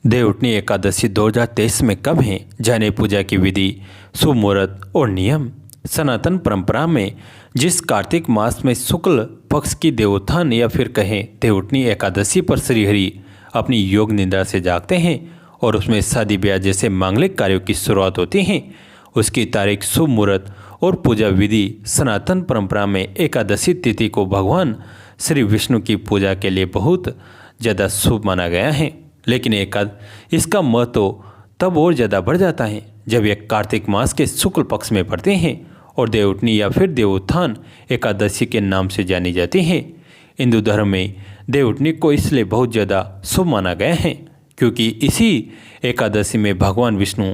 देवउठनी एकादशी 2023 में कब है? जाने पूजा की विधि, शुभ मुहूर्त और नियम। सनातन परंपरा में जिस कार्तिक मास में शुक्ल पक्ष की देवोत्थान या फिर कहें देवउठनी एकादशी पर श्रीहरि अपनी योग निद्रा से जागते हैं और उसमें शादी ब्याह जैसे मांगलिक कार्यों की शुरुआत होती है, उसकी तारीख, शुभ मुहूर्त और पूजा विधि सनातन परंपरा में एकादशी तिथि को भगवान श्री विष्णु की पूजा के लिए बहुत ज़्यादा शुभ माना गया है। लेकिन इसका महत्व तब और ज़्यादा बढ़ जाता है जब यह कार्तिक मास के शुक्ल पक्ष में पड़ते हैं और देवउठनी या फिर देवोत्थान एकादशी के नाम से जानी जाती है। हिंदू धर्म में देवउठनी को इसलिए बहुत ज़्यादा शुभ माना गया है क्योंकि इसी एकादशी में भगवान विष्णु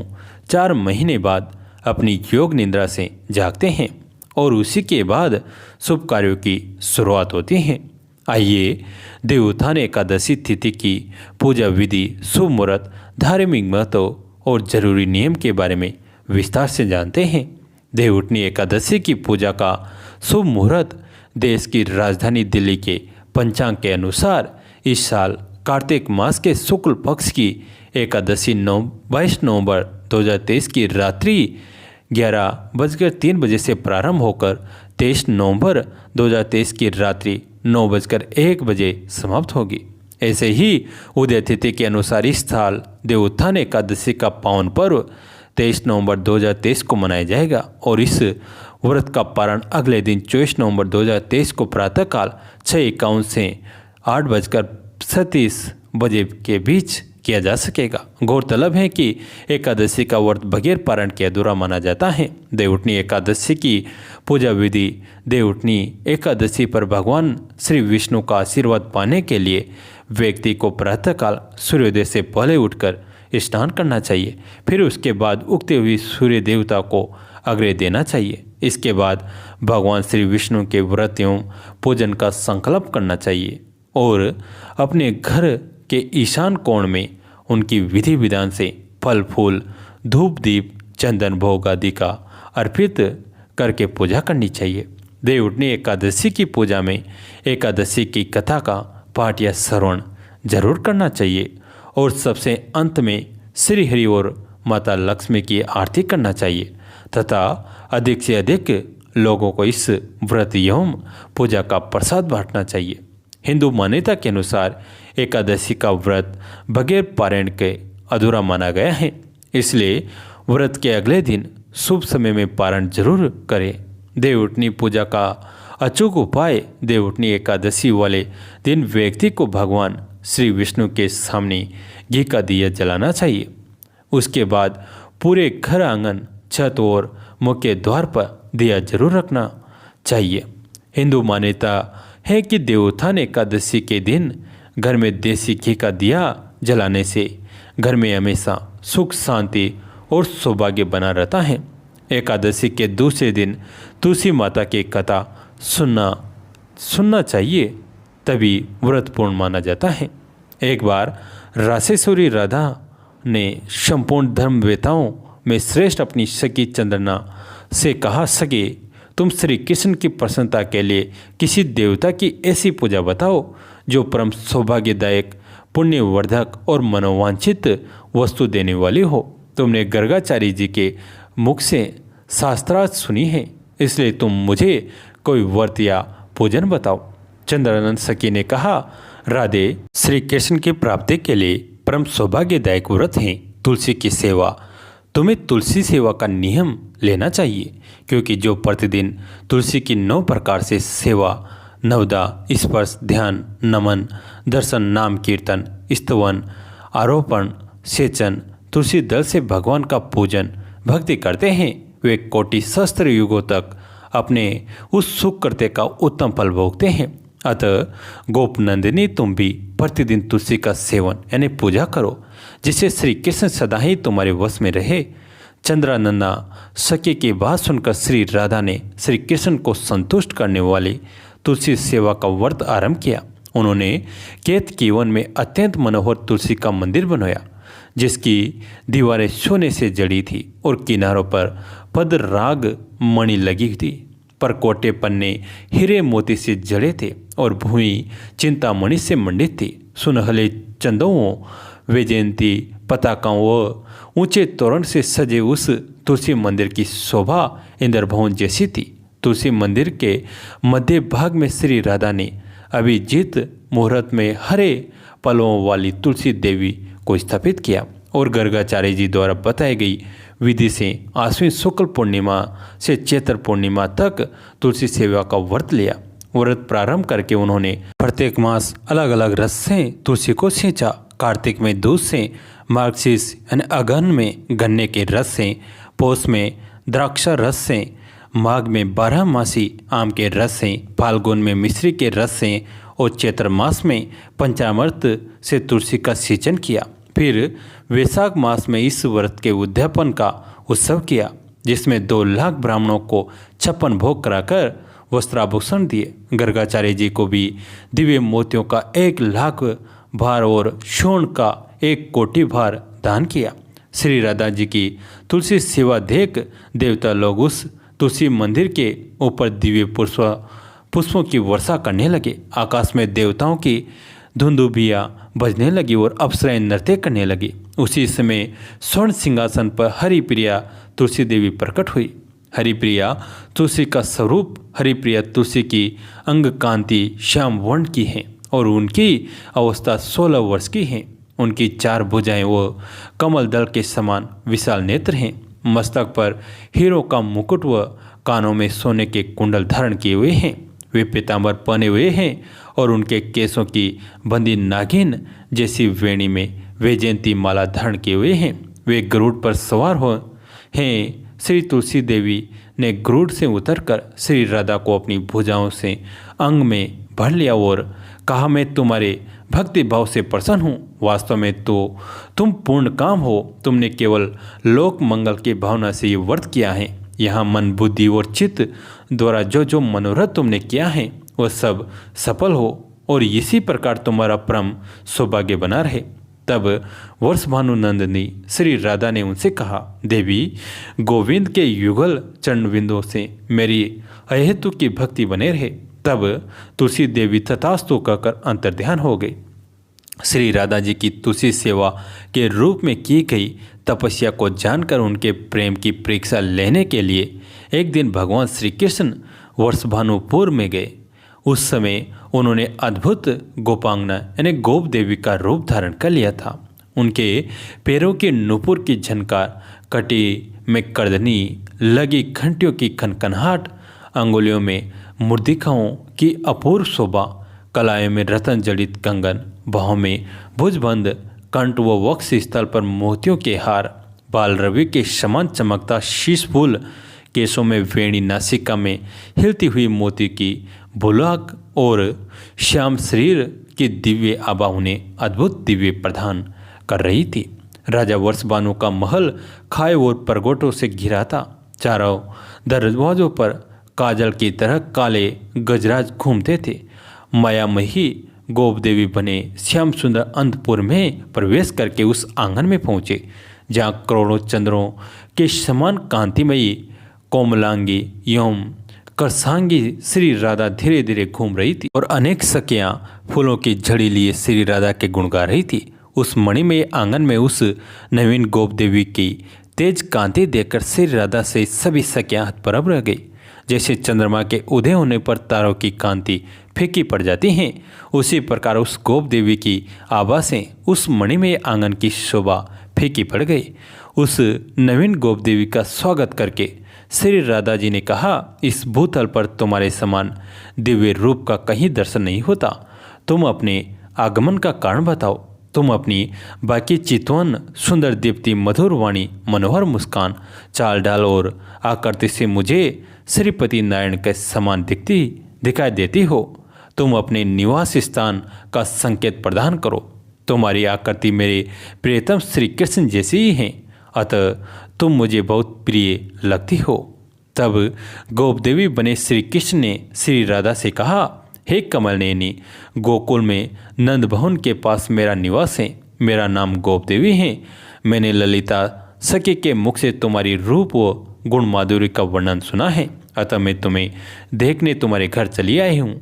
4 महीने बाद अपनी योग निद्रा से जागते हैं और उसी के बाद शुभ कार्यों की शुरुआत होती है। आइए देवोत्थान एकादशी तिथि की पूजा विधि, शुभ मुहूर्त, धार्मिक महत्व और जरूरी नियम के बारे में विस्तार से जानते हैं। देवउठनी एकादशी की पूजा का शुभ मुहूर्त देश की राजधानी दिल्ली के पंचांग के अनुसार इस साल कार्तिक मास के शुक्ल पक्ष की एकादशी 22 नवंबर 2023 की रात्रि 11:03 से प्रारंभ होकर 23 नवंबर 2023 की रात्रि 9:01 समाप्त होगी। ऐसे ही उदय तिथि के अनुसार इस साल देवोत्थान एकादशी का पावन पर्व 23 नवंबर 2023 को मनाया जाएगा और इस व्रत का पारण अगले दिन 24 नवंबर 2023 को प्रातःकाल 6:51 से 8:37 के बीच किया जा सकेगा। गौरतलब है कि एकादशी का व्रत बगैर पारण के अधूरा माना जाता है। देवउठनी एकादशी की पूजा विधि। देवउठनी एकादशी पर भगवान श्री विष्णु का आशीर्वाद पाने के लिए व्यक्ति को प्रातःकाल सूर्योदय से पहले उठकर स्नान करना चाहिए। फिर उसके बाद उगते हुए सूर्य देवता को अर्घ्य देना चाहिए। इसके बाद भगवान श्री विष्णु के व्रत एवं पूजन का संकल्प करना चाहिए और अपने घर के ईशान कोण में उनकी विधि विधान से फल फूल, धूप दीप, चंदन भोग आदि का अर्पित करके पूजा करनी चाहिए। देवउठनी एकादशी की पूजा में एकादशी की कथा का पाठ या श्रवण जरूर करना चाहिए और सबसे अंत में श्री हरि और माता लक्ष्मी की आरती करना चाहिए तथा अधिक से अधिक लोगों को इस व्रत एवं पूजा का प्रसाद बांटना चाहिए। हिंदू मान्यता के अनुसार एकादशी का व्रत बगैर पारायण के अधूरा माना गया है, इसलिए व्रत के अगले दिन शुभ समय में पारायण जरूर करें। देवउठनी पूजा का अचूक उपाय। देवउठनी एकादशी वाले दिन व्यक्ति को भगवान श्री विष्णु के सामने घी का दिया जलाना चाहिए। उसके बाद पूरे घर, आंगन, छत और मुख्य द्वार पर दिया जरूर रखना चाहिए। हिंदू मान्यता है कि देवोत्थान एकादशी के दिन घर में देसी घी का दिया जलाने से घर में हमेशा सुख, शांति और सौभाग्य बना रहता है। एकादशी के दूसरे दिन तुलसी माता की कथा सुनना चाहिए, तभी व्रत पूर्ण माना जाता है। एक बार रासेश्वरी राधा ने संपूर्ण धर्मवेताओं में श्रेष्ठ अपनी सखी चंद्रना से कहा, सके तुम श्री कृष्ण की प्रसन्नता के लिए किसी देवता की ऐसी पूजा बताओ जो परम सौभाग्यदायक, पुण्यवर्धक और मनोवांछित वस्तु देने वाली हो। तुमने गर्गाचार्य जी के मुख से शास्त्रार्थ सुनी है, इसलिए तुम मुझे कोई व्रत या पूजन बताओ। चंद्रानंद सखी ने कहा, राधे, श्री कृष्ण की प्राप्ति के लिए परम सौभाग्यदायक व्रत है तुलसी की सेवा। तुम्हें तुलसी सेवा का नियम लेना चाहिए क्योंकि जो प्रतिदिन तुलसी की 9 प्रकार से सेवा, नवदा, स्पर्श, ध्यान, नमन, दर्शन, नाम कीर्तन, स्तवन, आरोपण, सेचन, तुलसी दल से भगवान का पूजन, भक्ति करते हैं, वे कोटि सहस्त्र युगों तक अपने उस सुख करते का उत्तम फल भोगते हैं। अतः गोपनंदिनी, तुम भी प्रतिदिन तुलसी का सेवन यानी पूजा करो जिससे श्री कृष्ण सदा ही तुम्हारे वश में रहे। चंद्रानंदा सखी की बात सुनकर श्री राधा ने श्री कृष्ण को संतुष्ट करने वाली तुलसी सेवा का व्रत आरंभ किया। उन्होंने केतकीवन में अत्यंत मनोहर तुलसी का मंदिर बनवाया जिसकी दीवारें सोने से जड़ी थी और किनारों पर पद्मराग मणि लगी थी। परकोटे पन्ने हीरे मोती से जड़े थे और भूमि चिंतामणि से मंडित थी। सुनहले चंदों वैजयंती पताकाओं व ऊंचे तोरण से सजे उस तुलसी मंदिर की शोभा इंद्रभवन जैसी थी। तुलसी मंदिर के मध्य भाग में श्री राधा ने अभिजीत मुहूर्त में हरे पलवों वाली तुलसी देवी को स्थापित किया और गर्गाचार्य जी द्वारा बताई गई विधि से आश्विन शुक्ल पूर्णिमा से चैत्र पूर्णिमा तक तुलसी सेवा का व्रत लिया। व्रत प्रारंभ करके उन्होंने प्रत्येक मास अलग अलग रस से तुलसी को सींचा। कार्तिक में दूध से, मार्गशीर्ष यानी अगहन में गन्ने के रस से, पौष में द्राक्षा रस से, माघ में 12 मासी आम के रस से, फाल्गुन में मिश्री के रस से और चैत्र मास में पंचामृत से तुलसी का सिंचन किया। फिर वैशाख मास में इस व्रत के उद्यापन का उत्सव किया, जिसमें 2 लाख ब्राह्मणों को 56 भोग कराकर वस्त्राभूषण दिए। गर्गाचार्य जी को भी दिव्य मोतियों का 1 लाख भार और स्वर्ण का 1 कोटि भार दान किया। श्री राधा जी की तुलसी सेवा देख देवता लोग उस तुलसी मंदिर के ऊपर दिव्य पुष्पों की वर्षा करने लगे। आकाश में देवताओं की धुंदुभियाँ बजने लगी और अप्सराएं नृत्य करने लगी। उसी समय स्वर्ण सिंहासन पर हरिप्रिया तुलसी देवी प्रकट हुई। हरिप्रिया तुलसी का स्वरूप हरिप्रिया तुलसी की अंग कांति श्याम वर्ण की है और उनकी अवस्था 16 वर्ष की है। उनकी 4 भुजाएं व कमल दल के समान विशाल नेत्र हैं। मस्तक पर हीरो का मुकुट व कानों में सोने के कुंडल धारण किए हुए हैं। वे पीतांबर पहने हुए हैं और उनके केसों की बंदी नागिन जैसी वेणी में वैजयंती माला धारण किए हुए हैं। वे गरुड़ पर सवार हो हैं। श्री तुलसी देवी ने गरुड़ से उतरकर श्री राधा को अपनी भुजाओं से अंग में भर लिया और कहा, मैं तुम्हारे भक्ति भाव से प्रसन्न हूँ। वास्तव में तो तुम पूर्ण काम हो। तुमने केवल लोक मंगल की भावना से ये व्रत किया है। यहाँ मन, बुद्धि और चित्त द्वारा जो जो मनोरथ तुमने किया है वह सब सफल हो और इसी प्रकार तुम्हारा परम सौभाग्य बना रहे। तब वर्षभानुनंदिनी श्री राधा ने उनसे कहा, देवी, गोविंद के युगल चरणविंदों से मेरी अहेतु की भक्ति बने रहे। तब तुलसी देवी तथास्तु कहकर अंतर्ध्यान हो गई। श्री राधा जी की तुलसी सेवा के रूप में की गई तपस्या को जानकर उनके प्रेम की परीक्षा लेने के लिए एक दिन भगवान श्री कृष्ण वर्षभानुपुर में गए। उस समय उन्होंने अद्भुत गोपांगना यानी गोप देवी का रूप धारण कर लिया था। उनके पैरों के नुपुर की झनकार, कटी में करदनी लगी घंटियों की खनखनाहट, अंगुलियों में मूर्तिकाओं की अपूर्व शोभा, कलाएं में रतन जड़ित कंगन, बाहों में भुजबंद कंठ व वक्ष स्थल पर मोतियों के हार, बाल रवि के समान चमकता शीश फूल, केसों में वेणी, नासिका में हिलती हुई मोती की बुलाक और श्याम शरीर की दिव्य आभा उन्हें अद्भुत दिव्य प्रदान कर रही थी। राजा वर्षभानु का महल खाए और परगोटों से घिरा था। चारों दरवाजों पर काजल की तरह काले गजराज घूमते थे। मायामयी गोप देवी बने श्याम सुंदर अंतपुर में प्रवेश करके उस आंगन में पहुँचे जहाँ करोड़ों चंद्रों के समान कांतिमयी कोमलांगी एवं करसांगी श्री राधा धीरे धीरे घूम रही थी और अनेक सखियां फूलों की झड़ी लिए श्री राधा के गुण गा रही थी। उस मणिमय आंगन में उस नवीन गोप देवी की तेज कांति देखकर श्री राधा से सभी सखियां हतप्रभ रह गई। जैसे चंद्रमा के उदय होने पर तारों की कांति फीकी पड़ जाती हैं, उसी प्रकार उस गोप देवी की आभा से उस मणिमय आंगन की शोभा फीकी पड़ गई। उस नवीन गोप देवी का स्वागत करके श्री राधा जी ने कहा, इस भूतल पर तुम्हारे समान दिव्य रूप का कहीं दर्शन नहीं होता। तुम अपने आगमन का कारण बताओ। तुम अपनी बाकी चितवन, सुंदर दीप्ति, मधुर वाणी, मनोहर मुस्कान, चाल ढाल और आकृति से मुझे श्रीपति नारायण के समान दिखाई देती हो। तुम अपने निवास स्थान का संकेत प्रदान करो। तुम्हारी आकृति मेरे प्रियतम श्री कृष्ण जैसी ही है, अतः तुम मुझे बहुत प्रिय लगती हो। तब गोप देवी बने श्री कृष्ण ने श्री राधा से कहा, हे कमल नयनी, गोकुल में नंद भवन के पास मेरा निवास है। मेरा नाम गोप देवी है। मैंने ललिता सखी के मुख से तुम्हारी रूप व गुण माधुरी का वर्णन सुना है, अतः मैं तुम्हें देखने तुम्हारे घर चली आई हूँ।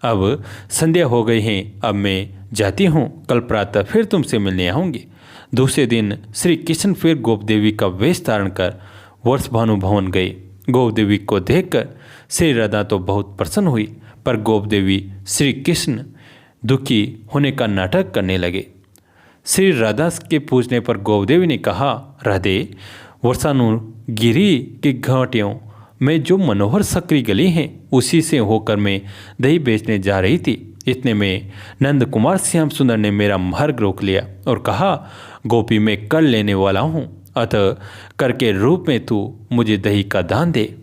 अब संध्या हो गई है, अब मैं जाती हूँ। कल प्रातः फिर तुमसे मिलने आऊँगी। दूसरे दिन श्री कृष्ण फिर गोप देवी का वेश धारण कर वर्ष भानु भवन गए। गोप देवी को देखकर श्री राधा तो बहुत प्रसन्न हुई, पर गोप देवी श्री कृष्ण दुखी होने का नाटक करने लगे। श्री राधा के पूछने पर गोप देवी ने कहा, राधे, वर्षानुगिरी की घाटियों में जो मनोहर सकरी गली है उसी से होकर मैं दही बेचने जा रही थी। इतने में नंद कुमार श्याम सुंदर ने मेरा मार्ग रोक लिया और कहा, गोपी मैं कर लेने वाला हूँ, अतः कर के रूप में तू मुझे दही का दान दे।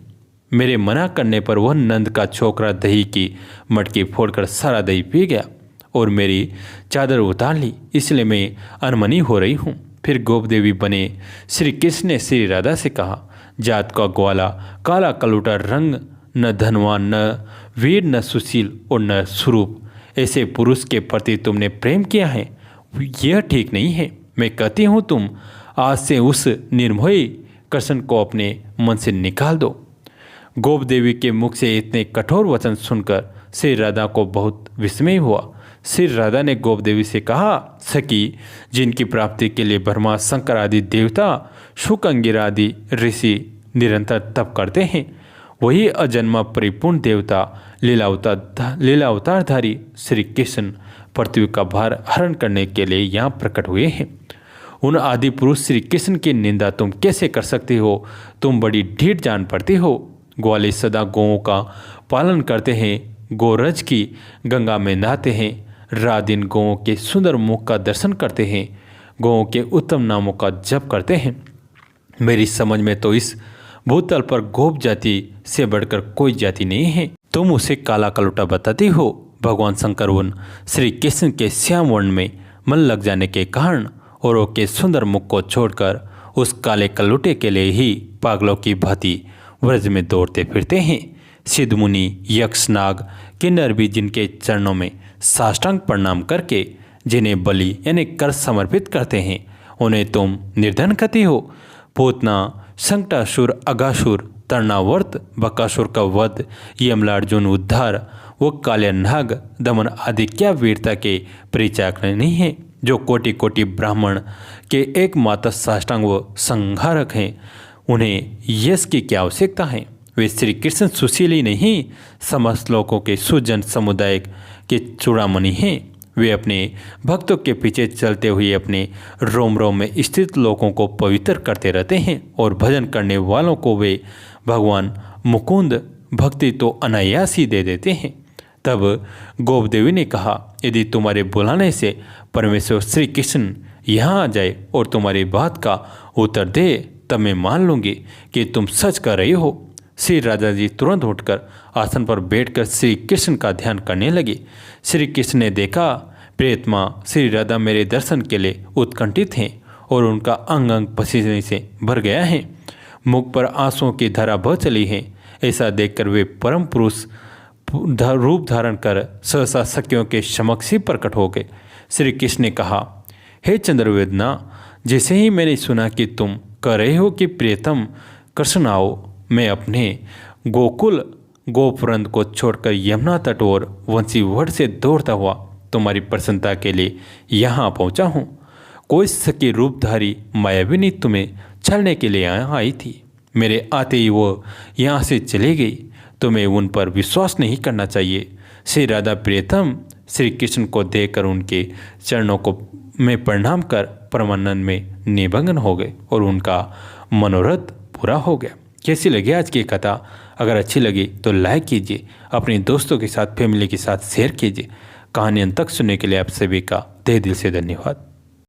मेरे मना करने पर वह नंद का छोकरा दही की मटकी फोड़कर सारा दही पी गया और मेरी चादर उतार ली, इसलिए मैं अनमनी हो रही हूँ। फिर गोप देवी बने श्री कृष्ण ने श्री राधा से कहा, जात का ग्वाला, काला कलूटा रंग, न धनवान, न वीर, न सुशील और न स्वरूप, ऐसे पुरुष के प्रति तुमने प्रेम किया है, यह ठीक नहीं है। मैं कहती हूँ तुम आज से उस निर्मोही कृष्ण को अपने मन से निकाल दो। गोप देवी के मुख से इतने कठोर वचन सुनकर श्री राधा को बहुत विस्मय हुआ। श्री राधा ने गोप देवी से कहा, सखी, जिनकी प्राप्ति के लिए ब्रह्मा, शंकर आदि देवता, शुक, अंगिरा आदि ऋषि निरंतर तप करते हैं, वही अजन्मा परिपूर्ण देवता लीला अवतारधारी श्री कृष्ण पृथ्वी का भार हरण करने के लिए यहाँ प्रकट हुए हैं। उन आदि पुरुष श्री कृष्ण की निंदा तुम कैसे कर सकती हो? तुम बड़ी ढीठ जान पड़ती हो। ग्वाले सदा गौओं का पालन करते हैं, गोरज की गंगा में नहाते हैं, रात दिन गौओं के सुंदर मुख का दर्शन करते हैं, गौओं के उत्तम नामों का जप करते हैं। मेरी समझ में तो इस भूतल पर गोप जाति से बढ़कर कोई जाति नहीं है। तुम उसे काला कलूटा बताती हो। भगवान शंकर उन श्री कृष्ण के श्याम वर्ण में मन लग जाने के कारण औरों के सुंदर मुख को छोड़कर उस काले कलूटे के लिए ही पागलों की भांति व्रज में दौड़ते फिरते हैं। सिद्ध मुनि, यक्ष, नाग, किन्नर भी जिनके चरणों में साष्टांग प्रणाम करके जिन्हें बलि यानी कर समर्पित करते हैं, उन्हें तुम निर्धन कहती हो। पूतना, संकटासुर, अगासुर, तृणावर्त, बकासुर का वध, यमलार्जुन उद्धार, वो काले नाग दमन आदि क्या वीरता के परिचायक नहीं है, जो कोटि कोटि ब्राह्मण के एकमात्र साष्टांग व संहारक हैं। उन्हें यश की क्या आवश्यकता है? वे श्री कृष्ण सुशीली नहीं, समस्त लोगों के सुजन समुदाय के चूड़ामणि हैं। वे अपने भक्तों के पीछे चलते हुए अपने रोम रोम में स्थित लोगों को पवित्र करते रहते हैं और भजन करने वालों को वे भगवान मुकुंद भक्ति तो अनायास ही दे देते हैं। तब गोप देवी ने कहा, यदि तुम्हारे बुलाने से परमेश्वर श्री कृष्ण यहाँ आ जाए और तुम्हारी बात का उत्तर दे, तब मैं मान लूँगी कि तुम सच कर रही हो। श्री राधा जी तुरंत उठकर आसन पर बैठकर श्री कृष्ण का ध्यान करने लगे। श्री कृष्ण ने देखा, प्रियतमा श्री राधा मेरे दर्शन के लिए उत्कंठित हैं और उनका अंग अंग पसीने से भर गया है, मुख पर आंसुओं की धारा बह चली है। ऐसा देखकर वे परम पुरुष रूप धारण कर सहसा सखियों के समक्ष ही प्रकट हो गए। श्री कृष्ण ने कहा, हे चंद्रवेदना, जैसे ही मैंने सुना कि तुम कह रहे हो कि प्रियतम कृष्ण आओ, मैं अपने गोकुल गोपवृंद को छोड़कर यमुना तट और वंशीवट से दौड़ता हुआ तुम्हारी प्रसन्नता के लिए यहाँ पहुँचा हूँ। कोई सखी रूपधारी मायाविनी तुम्हें छलने के लिए यहाँ आई थी। मेरे आते ही वो यहाँ से चली गई। तुम्हें उन पर विश्वास नहीं करना चाहिए। श्री राधा प्रियतम श्री कृष्ण को देखकर उनके चरणों को में प्रणाम कर परमानंद में निमग्न हो गए और उनका मनोरथ पूरा हो गया। कैसी लगी आज की कथा? अगर अच्छी लगी तो लाइक कीजिए, अपने दोस्तों के साथ, फैमिली के साथ शेयर कीजिए। कहानी अंत तक सुनने के लिए आप सभी का तहे दिल से धन्यवाद।